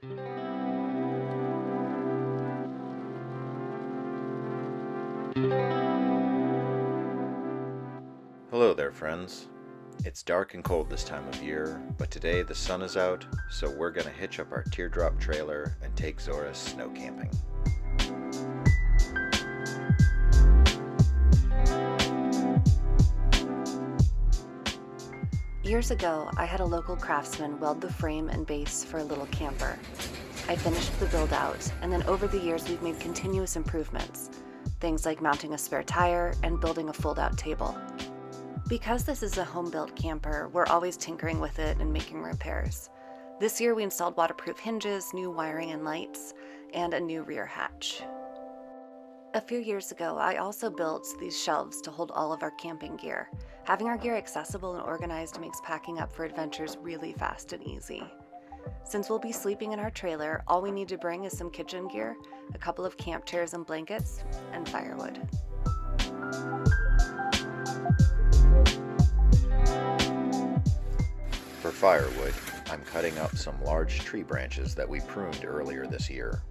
Hello there, friends. It's dark and cold this time of year, but today the sun is out, so we're gonna hitch up our teardrop trailer and take Zorra snow camping. Years ago, I had a local craftsman weld the frame and base for a little camper. I finished the build out, and then over the years we've made continuous improvements. Things like mounting a spare tire and building a fold-out table. Because this is a home-built camper, we're always tinkering with it and making repairs. This year we installed waterproof hinges, new wiring and lights, and a new rear hatch. A few years ago, I also built these shelves to hold all of our camping gear. Having our gear accessible and organized makes packing up for adventures really fast and easy. Since we'll be sleeping in our trailer, all we need to bring is some kitchen gear, a couple of camp chairs and blankets, and firewood. For firewood, I'm cutting up some large tree branches that we pruned earlier this year.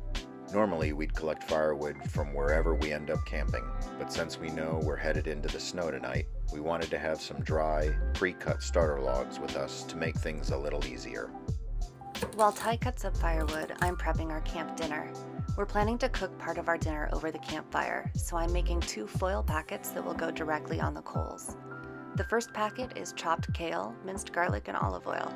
Normally, we'd collect firewood from wherever we end up camping, but since we know we're headed into the snow tonight, we wanted to have some dry, pre-cut starter logs with us to make things a little easier. While Ty cuts up firewood, I'm prepping our camp dinner. We're planning to cook part of our dinner over the campfire, so I'm making 2 foil packets that will go directly on the coals. The first packet is chopped kale, minced garlic, and olive oil.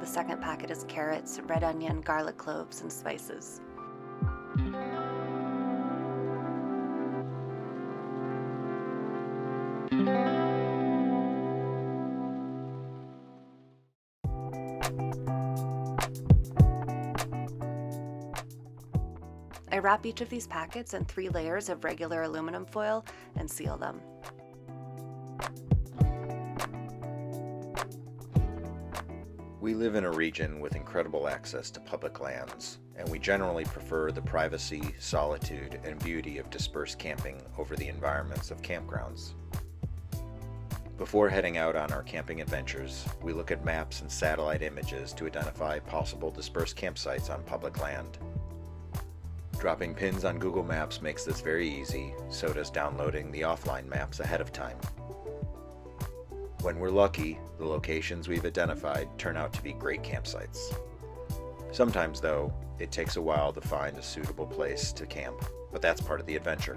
The second packet is carrots, red onion, garlic cloves, and spices. I wrap each of these packets in 3 layers of regular aluminum foil and seal them. We live in a region with incredible access to public lands, and we generally prefer the privacy, solitude, and beauty of dispersed camping over the environments of campgrounds. Before heading out on our camping adventures, we look at maps and satellite images to identify possible dispersed campsites on public land. Dropping pins on Google Maps makes this very easy, so does downloading the offline maps ahead of time. When we're lucky, the locations we've identified turn out to be great campsites. Sometimes, though, it takes a while to find a suitable place to camp, but that's part of the adventure.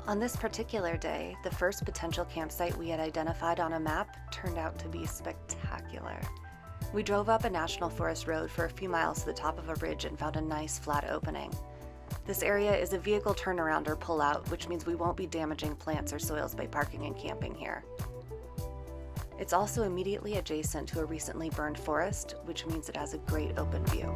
On this particular day, the first potential campsite we had identified on a map turned out to be spectacular. We drove up a national forest road for a few miles to the top of a ridge and found a nice flat opening. This area is a vehicle turnaround or pull-out, which means we won't be damaging plants or soils by parking and camping here. It's also immediately adjacent to a recently burned forest, which means it has a great open view.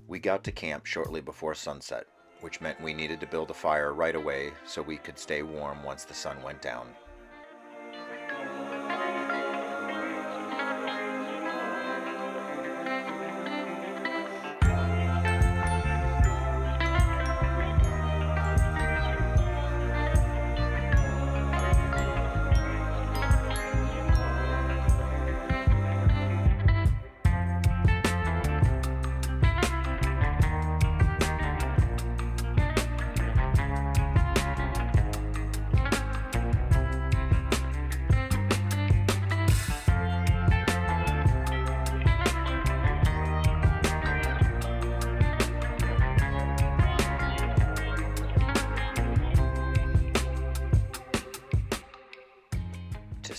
We got to camp shortly before sunset, which meant we needed to build a fire right away so we could stay warm once the sun went down.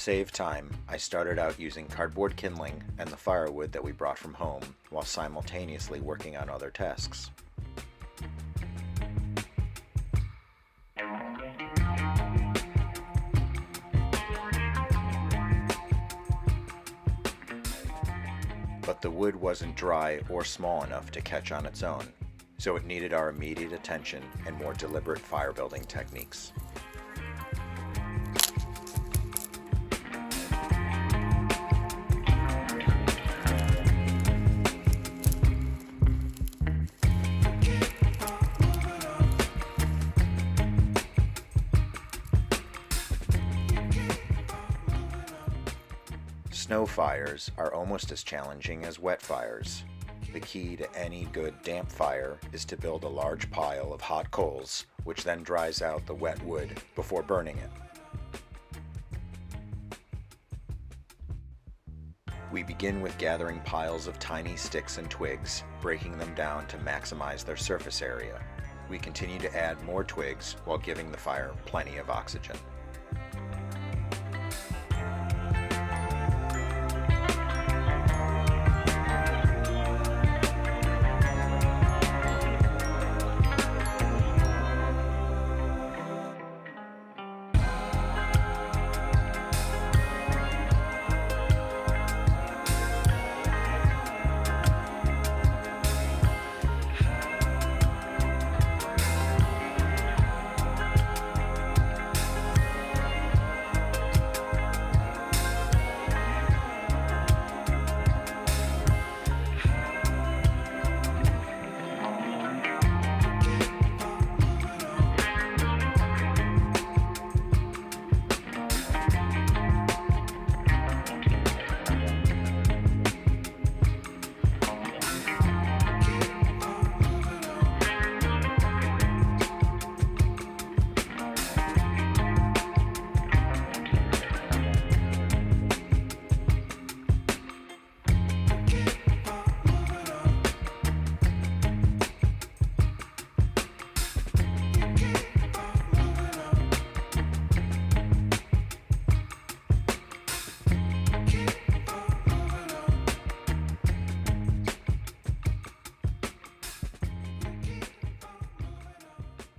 save time, I started out using cardboard kindling and the firewood that we brought from home while simultaneously working on other tasks. But the wood wasn't dry or small enough to catch on its own, so it needed our immediate attention and more deliberate fire building techniques. Snow fires are almost as challenging as wet fires. The key to any good damp fire is to build a large pile of hot coals, which then dries out the wet wood before burning it. We begin with gathering piles of tiny sticks and twigs, breaking them down to maximize their surface area. We continue to add more twigs while giving the fire plenty of oxygen.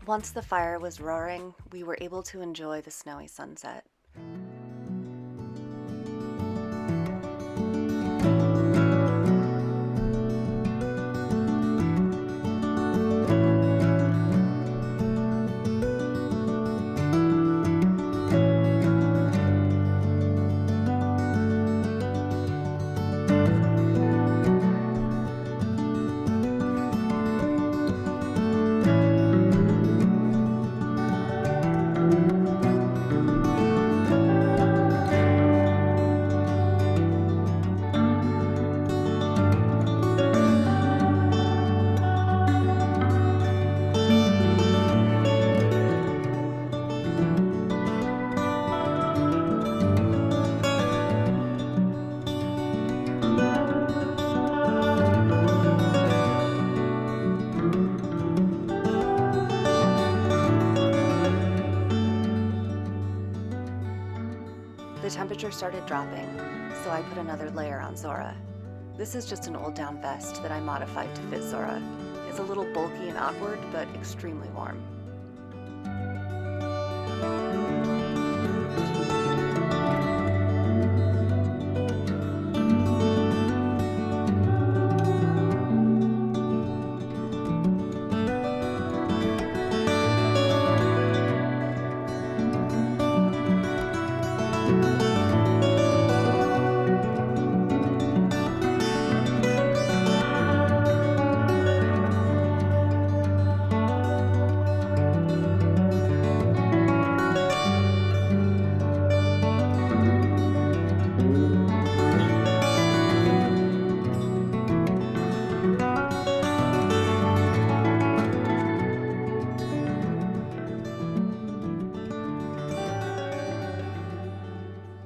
Once the fire was roaring, we were able to enjoy the snowy sunset. The temperature started dropping, so I put another layer on Zorra. This is just an old down vest that I modified to fit Zorra. It's a little bulky and awkward, but extremely warm.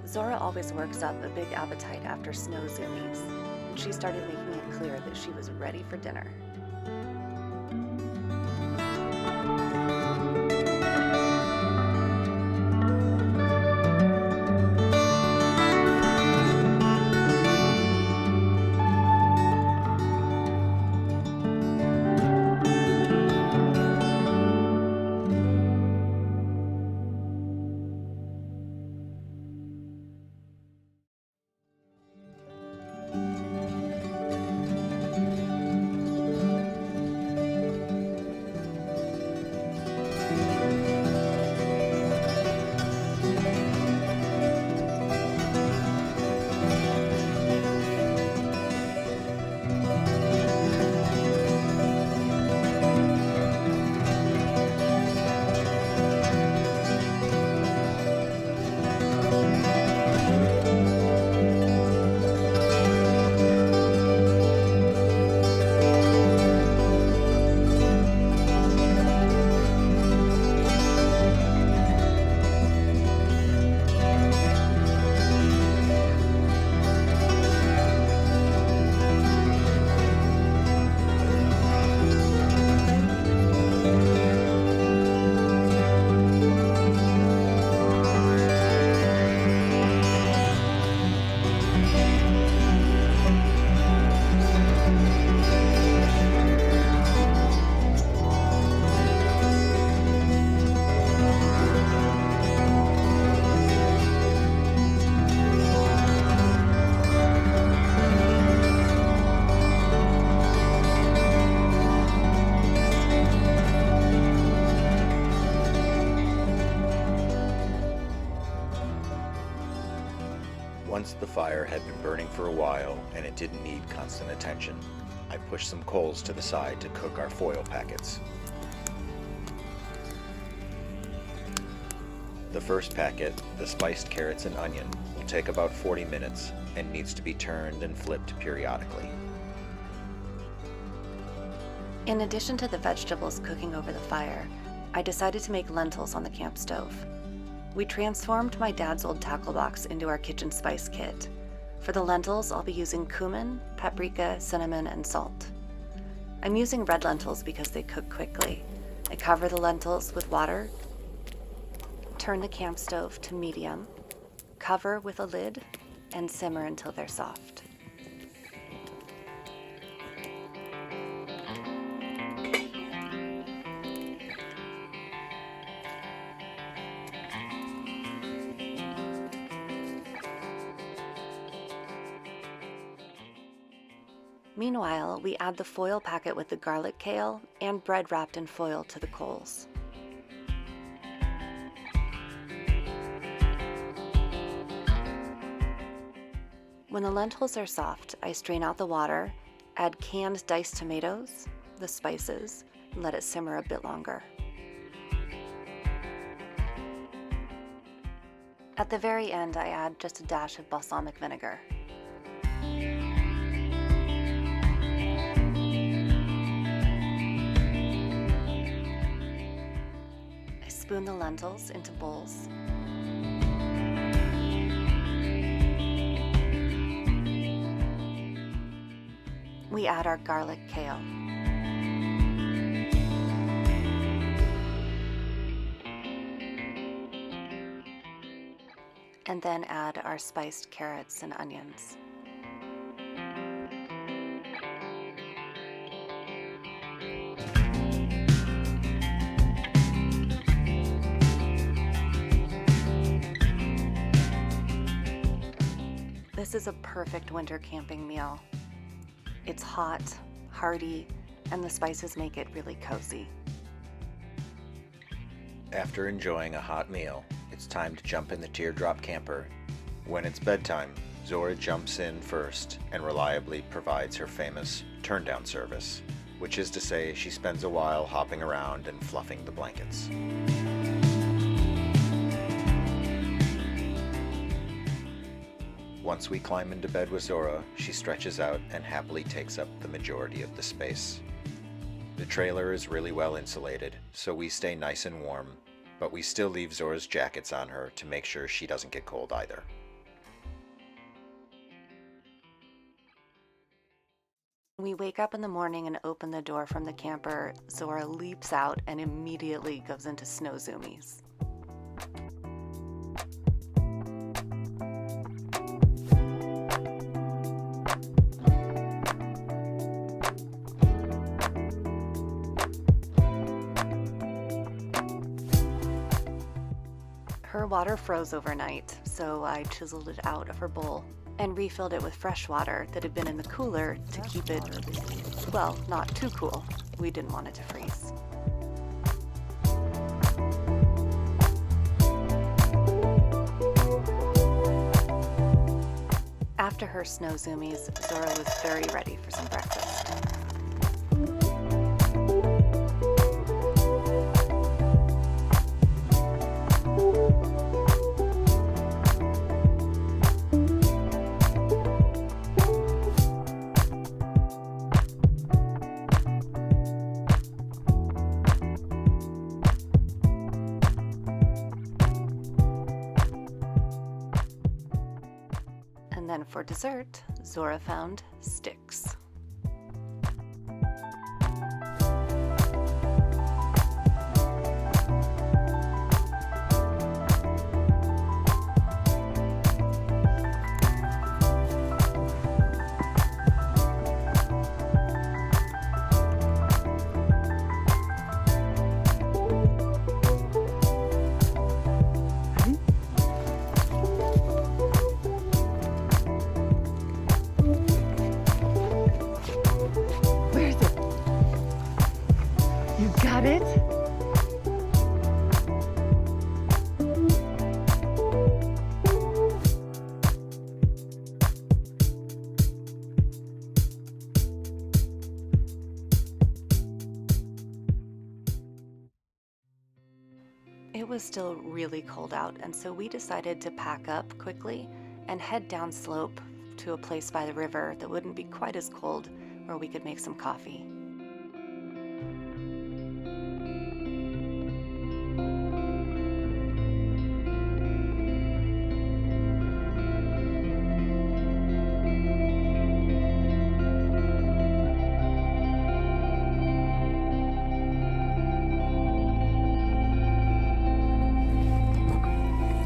Zorra always works up a big appetite after snow zoomies, and she started making it clear that she was ready for dinner. Once the fire had been burning for a while and it didn't need constant attention, I pushed some coals to the side to cook our foil packets. The first packet, the spiced carrots and onion, will take about 40 minutes and needs to be turned and flipped periodically. In addition to the vegetables cooking over the fire, I decided to make lentils on the camp stove. We transformed my dad's old tackle box into our kitchen spice kit. For the lentils, I'll be using cumin, paprika, cinnamon, and salt. I'm using red lentils because they cook quickly. I cover the lentils with water, turn the camp stove to medium, cover with a lid, and simmer until they're soft. Meanwhile, we add the foil packet with the garlic kale and bread wrapped in foil to the coals. When the lentils are soft, I strain out the water, add canned diced tomatoes, the spices, and let it simmer a bit longer. At the very end, I add just a dash of balsamic vinegar. Spoon the lentils into bowls. We add our garlic kale. And then add our spiced carrots and onions. This is a perfect winter camping meal. It's hot, hearty, and the spices make it really cozy. After enjoying a hot meal, it's time to jump in the teardrop camper. When it's bedtime, Zorra jumps in first and reliably provides her famous turn-down service, which is to say she spends a while hopping around and fluffing the blankets. Once we climb into bed with Zorra, she stretches out and happily takes up the majority of the space. The trailer is really well insulated, so we stay nice and warm, but we still leave Zorra's jackets on her to make sure she doesn't get cold either. When we wake up in the morning and open the door from the camper, Zorra leaps out and immediately goes into snow zoomies. Her water froze overnight, so I chiseled it out of her bowl and refilled it with fresh water that had been in the cooler to keep it, well, not too cool. We didn't want it to freeze. After her snow zoomies, Zorra was very ready for some breakfast. And then for dessert, Zorra found sticks. that it? It was still really cold out, and so we decided to pack up quickly and head down slope to a place by the river that wouldn't be quite as cold, where we could make some coffee.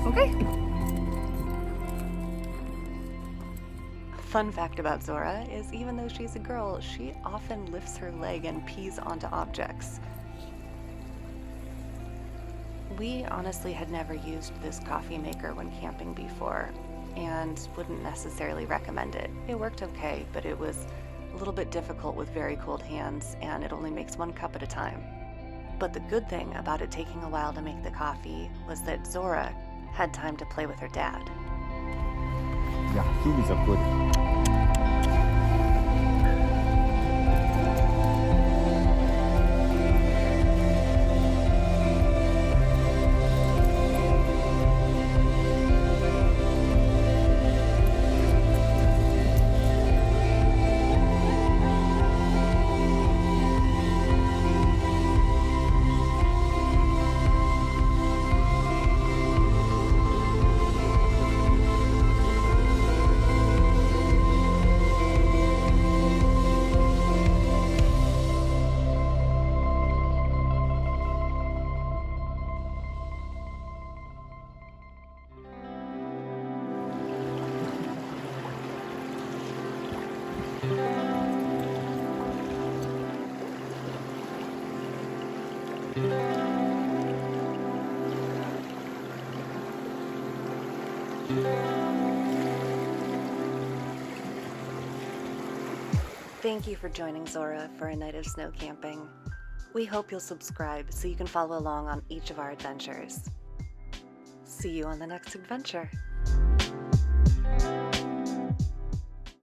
Okay. Fun fact about Zorra is even though she's a girl, she often lifts her leg and pees onto objects. We honestly had never used this coffee maker when camping before and wouldn't necessarily recommend it. It worked okay, but it was a little bit difficult with very cold hands, and it only makes 1 cup at a time. But the good thing about it taking a while to make the coffee was that Zorra had time to play with her dad. Yeah, zoomies are good. Thank you for joining Zorra for a night of snow camping. We hope you'll subscribe so you can follow along on each of our adventures. See you on the next adventure.